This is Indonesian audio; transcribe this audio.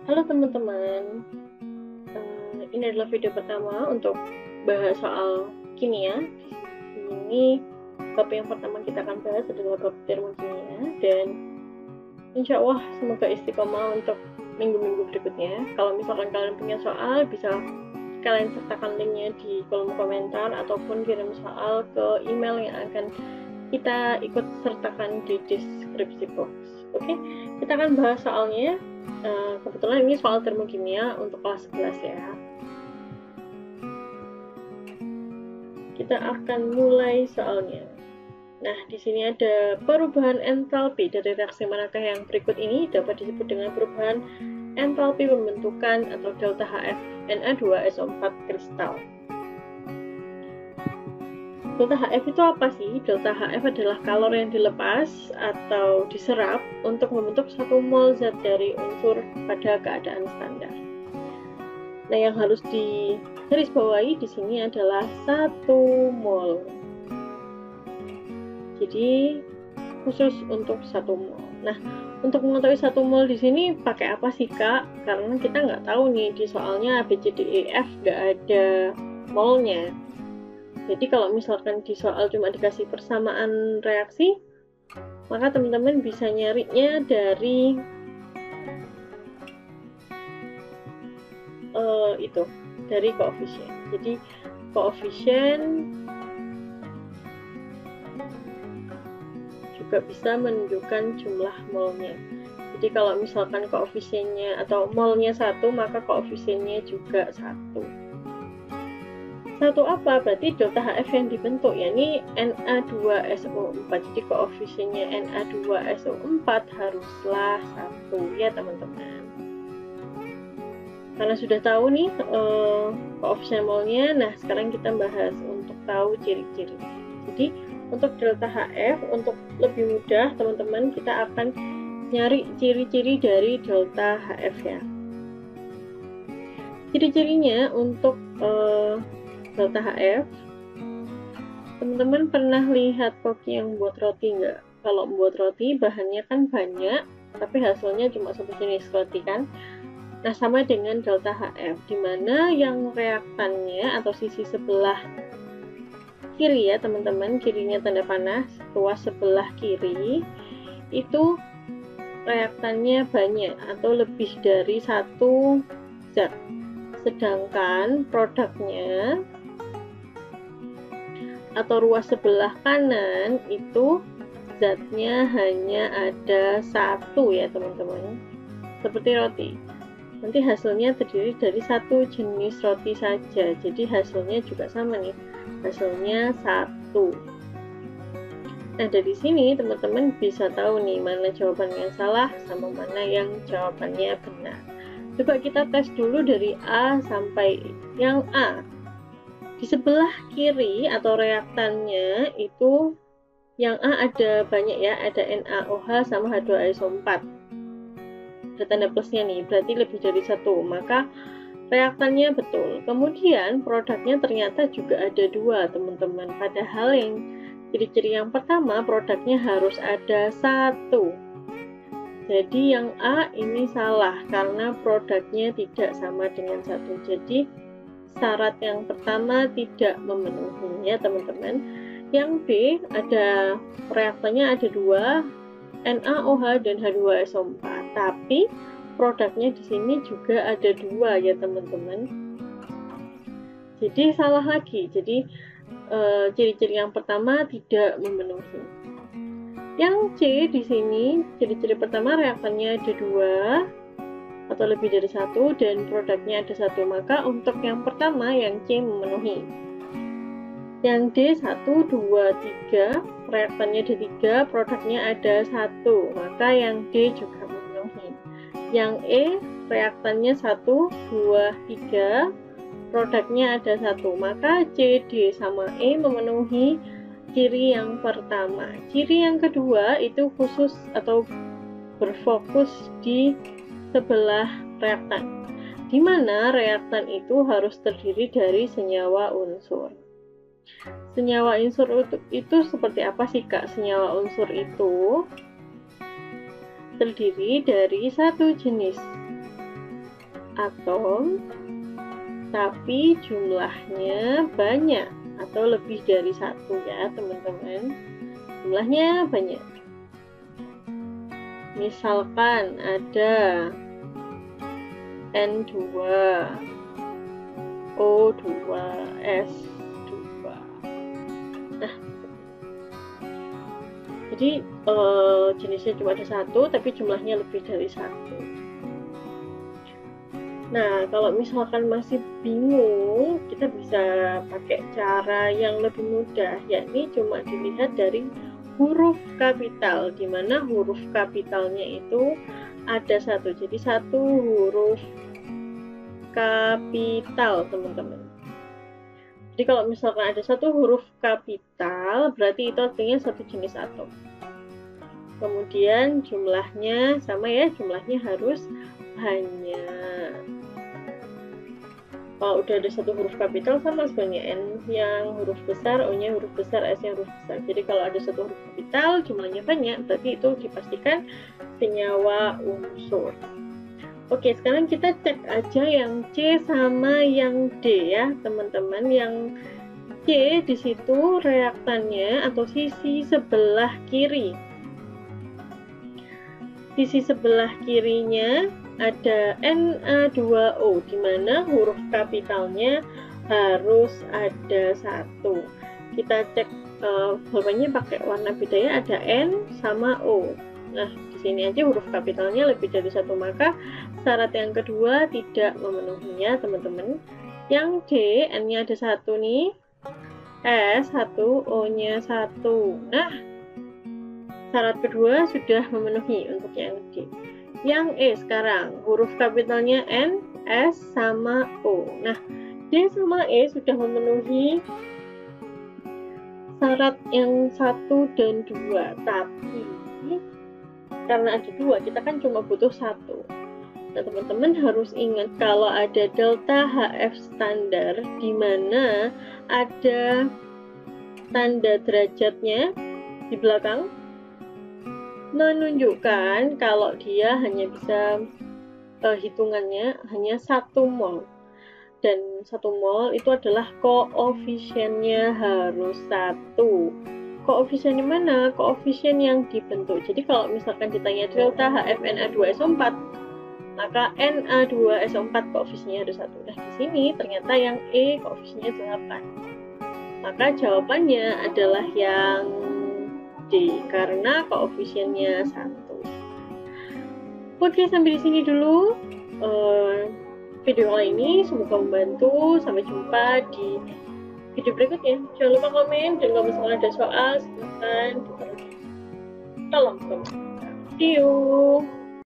Halo teman-teman, ini adalah video pertama untuk bahas soal kimia. Di sini bab yang pertama kita akan bahas adalah bab termokimia, dan insya Allah semoga istiqomah untuk minggu-minggu berikutnya. Kalau misalkan kalian punya soal, bisa kalian sertakan linknya di kolom komentar ataupun kirim soal ke email yang akan kita ikut sertakan di deskripsi box. Oke, kita akan bahas soalnya. Kebetulan ini soal termokimia untuk kelas 11 ya. Kita akan mulai soalnya. Nah, di sini ada perubahan entalpi dari reaksi manakah yang berikut ini dapat disebut dengan perubahan entalpi pembentukan atau delta HF Na2SO4 kristal. Delta HF itu apa sih? Delta HF adalah kalor yang dilepas atau diserap untuk membentuk 1 mol zat dari unsur pada keadaan standar. Nah, yang harus digarisbawahi di sini adalah 1 mol. Jadi khusus untuk 1 mol. Nah, untuk mengetahui 1 mol di sini pakai apa sih, Kak? Karena kita nggak tahu nih, di soalnya ABCDEF nggak ada molnya. Jadi kalau misalkan di soal cuma dikasih persamaan reaksi, maka teman-teman bisa nyarinya dari dari koefisien. Jadi koefisien juga bisa menunjukkan jumlah molnya. Jadi kalau misalkan koefisiennya atau molnya 1, maka koefisiennya juga 1. Satu apa? Berarti delta HF yang dibentuk, yakni Na2SO4. Jadi koefisiennya Na2SO4 haruslah 1 ya teman-teman. Karena sudah tahu nih koefisien molnya, nah sekarang kita bahas untuk tahu ciri-ciri. Jadi untuk delta HF, untuk lebih mudah teman-teman, kita akan nyari ciri-ciri dari delta HF ya. Ciri-cirinya untuk delta HF, teman-teman pernah lihat koki yang buat roti nggak? Kalau membuat roti bahannya kan banyak, tapi hasilnya cuma satu jenis roti kan? Nah, sama dengan delta HF, di mana yang reaktannya atau sisi sebelah kiri ya teman-teman, kirinya tanda panah, ruas sebelah kiri, itu reaktannya banyak atau lebih dari 1 zat. Sedangkan produknya atau ruas sebelah kanan itu zatnya hanya ada 1 ya teman-teman, seperti roti. Nanti hasilnya terdiri dari 1 jenis roti saja, jadi hasilnya juga sama nih, hasilnya 1. Nah, dari sini teman-teman bisa tahu nih mana jawaban yang salah sama mana yang jawabannya benar. Coba kita tes dulu dari A sampai yang A. Di sebelah kiri atau reaktannya itu yang A ada banyak ya, ada NaOH sama H2SO4. Ada tanda plusnya nih, berarti lebih dari 1, maka reaktannya betul. Kemudian produknya ternyata juga ada 2 teman-teman, padahal yang ciri-ciri yang pertama produknya harus ada 1. Jadi yang A ini salah karena produknya tidak sama dengan 1. Jadi syarat yang pertama tidak memenuhi ya teman-teman. Yang B ada reaktannya ada 2, NaOH dan H2SO4, tapi produknya di sini juga ada 2 ya teman-teman. Jadi salah lagi. Jadi ciri-ciri yang pertama tidak memenuhi. Yang C di sini ciri-ciri pertama reaktannya ada 2 atau lebih dari 1 dan produknya ada 1, maka untuk yang pertama yang C memenuhi. Yang D 1, 2, 3, reaktannya ada 3, produknya ada 1, maka yang D juga memenuhi. Yang E reaktannya 1, 2, 3, produknya ada 1, maka C, D, sama E memenuhi ciri yang pertama. Ciri yang kedua itu khusus atau berfokus di sebelah reaktan, di mana reaktan itu harus terdiri dari senyawa unsur. Senyawa unsur itu seperti apa sih, Kak? Senyawa unsur itu terdiri dari 1 jenis atom, tapi jumlahnya banyak atau lebih dari satu ya teman-teman. Jumlahnya banyak. Misalkan ada N2, O2, S2. Nah, jadi jenisnya cuma ada satu, tapi jumlahnya lebih dari satu. Nah, kalau misalkan masih bingung, kita bisa pakai cara yang lebih mudah, yakni cuma dilihat dari huruf kapital, di mana huruf kapitalnya itu ada satu. Jadi satu huruf kapital, teman-teman. Jadi kalau misalkan ada satu huruf kapital, berarti itu artinya satu jenis atom. Kemudian jumlahnya sama ya, jumlahnya harus banyak. Kalau udah ada satu huruf kapital sama sebenarnya, N yang huruf besar, O-nya huruf besar, S-nya huruf besar. Jadi kalau ada satu huruf kapital, jumlahnya banyak, berarti itu dipastikan senyawa unsur. Oke, sekarang kita cek aja yang C sama yang D ya, teman-teman. Yang C di situ reaktannya atau sisi sebelah kiri. Sisi sebelah kirinya ada Na2O, di mana huruf kapitalnya harus ada satu. Kita cek bawahnya pakai warna beda ya, ada N sama O. Nah, di sini aja huruf kapitalnya lebih dari satu, maka syarat yang kedua tidak memenuhinya, teman-teman. Yang D, N-nya ada satu nih, S satu, O-nya satu. Nah, syarat kedua sudah memenuhi untuk yang D. Yang E sekarang, huruf kapitalnya N, S, sama O. Nah, D sama E sudah memenuhi syarat yang 1 dan 2, tapi karena ada 2, kita kan cuma butuh 1. Nah, teman-teman harus ingat kalau ada delta HF standar, di mana ada tanda derajatnya di belakang, menunjukkan kalau dia hanya bisa hitungannya hanya 1 mol. Dan 1 mol itu adalah koefisiennya harus 1. Koefisien mana? Koefisien yang dibentuk. Jadi kalau misalkan ditanya delta HFNA2SO4, maka Na2SO4 koefisiennya harus 1. Nah, di sini ternyata yang E koefisiennya 8. Maka jawabannya adalah yang D, karena koefisiennya 1. Oke, sampai di sini dulu video kali ini. Semoga membantu. Sampai jumpa di video berikutnya. Jangan lupa komen, dan kalau misalnya ada soal silahkan ditaruh di kolom komentar. See you.